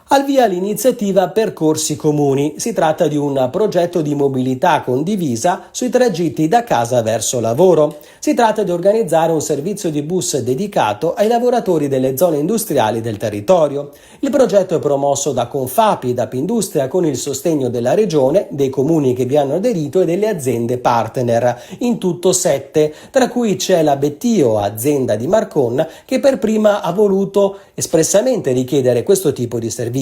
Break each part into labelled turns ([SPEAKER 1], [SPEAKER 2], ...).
[SPEAKER 1] Al via l'iniziativa Percorsi Comuni. Si tratta di un progetto di mobilità condivisa sui tragitti da casa verso lavoro. Si tratta di organizzare un servizio di bus dedicato ai lavoratori delle zone industriali del territorio. Il progetto è promosso da Confapi e da Pindustria con il sostegno della Regione, dei comuni che vi hanno aderito e delle aziende partner, in tutto 7, tra cui c'è la Bettio, azienda di Marcon, che per prima ha voluto espressamente richiedere questo tipo di servizio.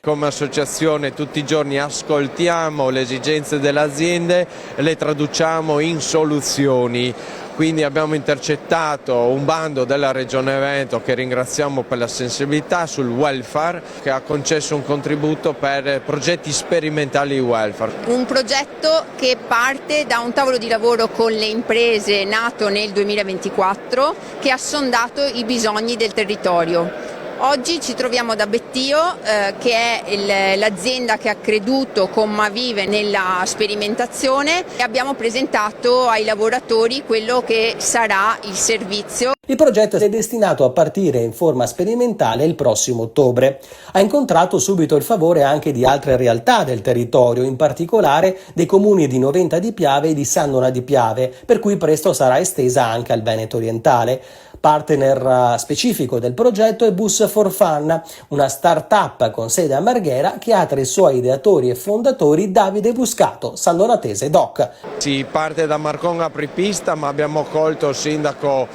[SPEAKER 2] Come associazione tutti i giorni ascoltiamo le esigenze delle aziende e le traduciamo in soluzioni. Quindi abbiamo intercettato un bando della Regione Veneto, che ringraziamo per la sensibilità, sul welfare, che ha concesso un contributo per progetti sperimentali di welfare.
[SPEAKER 3] Un progetto che parte da un tavolo di lavoro con le imprese nato nel 2024 che ha sondato i bisogni del territorio. Oggi ci troviamo da Bettio, che è l'azienda che ha creduto con Mavive nella sperimentazione, e abbiamo presentato ai lavoratori quello che sarà il servizio.
[SPEAKER 1] Il progetto è destinato a partire in forma sperimentale il prossimo ottobre. Ha incontrato subito il favore anche di altre realtà del territorio, in particolare dei comuni di Noventa di Piave e di San Donà di Piave, per cui presto sarà estesa anche al Veneto orientale. Partner specifico del progetto è Bus for Fun, una start-up con sede a Marghera che ha tra i suoi ideatori e fondatori Davide Buscato, sandonatese doc.
[SPEAKER 2] Si parte da Marcon apripista, ma abbiamo colto il sindaco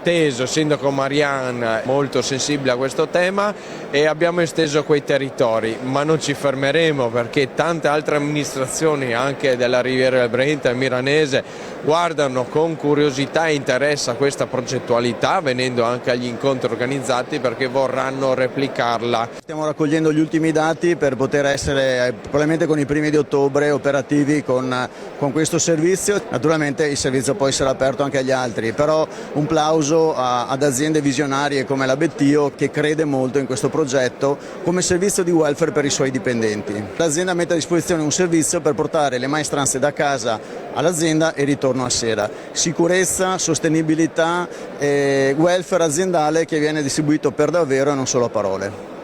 [SPEAKER 2] Teso, il sindaco Marian, molto sensibile a questo tema, e abbiamo esteso quei territori, ma non ci fermeremo perché tante altre amministrazioni anche della Riviera del Brenta e Miranese guardano con curiosità e interesse a questa progettualità, venendo anche agli incontri organizzati perché vorranno replicarla.
[SPEAKER 4] Stiamo raccogliendo gli ultimi dati per poter essere probabilmente con i primi di ottobre operativi con questo servizio. Naturalmente il servizio poi sarà aperto anche agli altri, però un plauso ad aziende visionarie come la Bettio, che crede molto in questo progetto come servizio di welfare per i suoi dipendenti. L'azienda mette a disposizione un servizio per portare le maestranze da casa all'azienda e ritorno a sera. Sicurezza, sostenibilità e welfare aziendale che viene distribuito per davvero e non solo a parole.